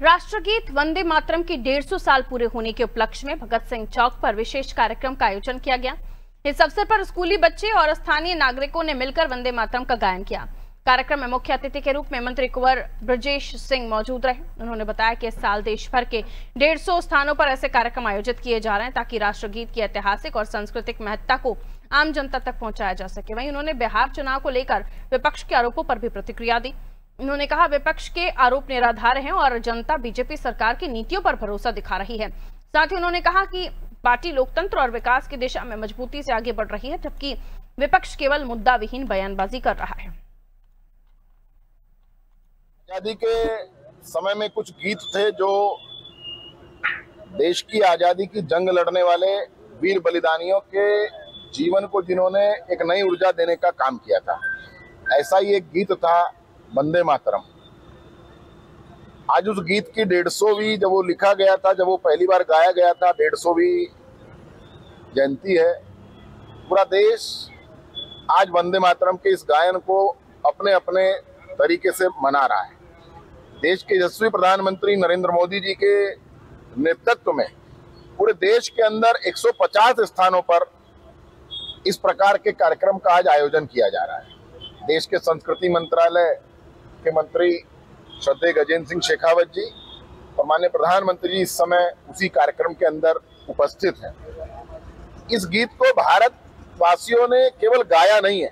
राष्ट्रगीत वंदे मातरम की 150 साल पूरे होने के उपलक्ष्य में भगत सिंह चौक पर विशेष कार्यक्रम का आयोजन किया गया। इस अवसर पर स्कूली बच्चे और स्थानीय नागरिकों ने मिलकर वंदे मातरम का गायन किया। कार्यक्रम में मुख्य अतिथि के रूप में मंत्री कुंवर बृजेश सिंह मौजूद रहे। उन्होंने बताया कि इस साल देश भर के 150 स्थानों पर ऐसे कार्यक्रम आयोजित किए जा रहे हैं ताकि राष्ट्रगीत की ऐतिहासिक और सांस्कृतिक महत्ता को आम जनता तक पहुंचाया जा सके। वहीं उन्होंने बिहार चुनाव को लेकर विपक्ष के आरोपों पर भी प्रतिक्रिया दी। उन्होंने कहा, विपक्ष के आरोप निराधार हैं और जनता बीजेपी सरकार की नीतियों पर भरोसा दिखा रही है। साथ ही उन्होंने कहा कि पार्टी लोकतंत्र और विकास की दिशा में मजबूती से आगे बढ़ रही है, जबकि विपक्ष केवल मुद्दा विहीन बयानबाजी कर रहा है। आजादी के समय में कुछ गीत थे जो देश की आजादी की जंग लड़ने वाले वीर बलिदानियों के जीवन को जिन्होंने एक नई ऊर्जा देने का काम किया था। ऐसा ही एक गीत था वंदे मातरम। आज उस गीत की 150वीं जब वो लिखा गया था, जब वो पहली बार गाया गया था, 150वीं जयंती है। पूरा देश आज वंदे मातरम के इस गायन को अपने अपने तरीके से मना रहा है। देश के यशस्वी प्रधानमंत्री नरेंद्र मोदी जी के नेतृत्व में पूरे देश के अंदर 150 स्थानों पर इस प्रकार के कार्यक्रम का आज आयोजन किया जा रहा है। देश के संस्कृति मंत्रालय के मंत्री श्रद्धेय गजेंद्र सिंह शेखावत जी और माननीय प्रधानमंत्री जी इस समय उसी कार्यक्रम के अंदर उपस्थित हैं। इस गीत को भारतवासियों ने केवल गाया नहीं है,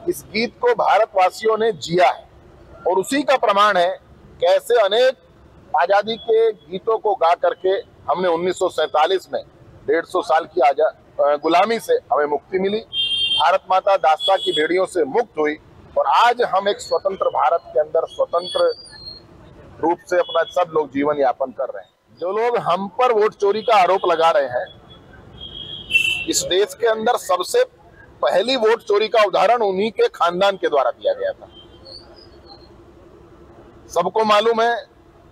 इस गीत को भारतवासियों ने जिया है और उसी का प्रमाण है कैसे अनेक आजादी के गीतों को गा करके हमने 1947 में 150 साल की गुलामी से हमें मुक्ति मिली, भारत माता दास्ता की बेड़ियों से मुक्त हुई और आज हम एक स्वतंत्र भारत के अंदर स्वतंत्र रूप से अपना सब लोग जीवन यापन कर रहे हैं। जो लोग हम पर वोट चोरी का आरोप लगा रहे हैं, इस देश के अंदर सबसे पहली वोट चोरी का उदाहरण उन्हीं के खानदान के द्वारा दिया गया था। सबको मालूम है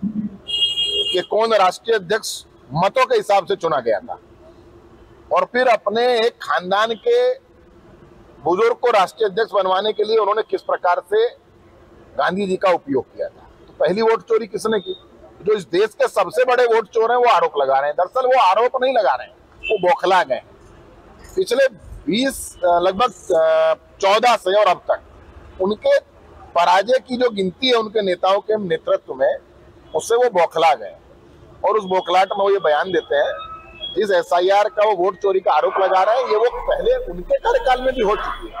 कि कौन राष्ट्रीय अध्यक्ष मतों के हिसाब से चुना गया था और फिर अपने एक खानदान के बुजुर्ग को राष्ट्रीय अध्यक्ष बनवाने के लिए उन्होंने किस प्रकार से गांधी जी का उपयोग किया था। तो पहली वोट चोरी किसने की? जो इस देश के सबसे बड़े वोट चोर हैं वो आरोप लगा रहे हैं। दरअसल वो आरोप नहीं लगा रहे हैं, वो बौखला गए। पिछले 20 लगभग 14 से और अब तक उनके पराजय की जो गिनती है उनके नेताओं के नेतृत्व में, उससे वो बौखला गए और उस बौखलाहट में वो ये बयान देते हैं जिस SIR का वो वोट चोरी का आरोप लगा रहे हैं, ये वो पहले उनके कार्यकाल में भी हो चुकी है।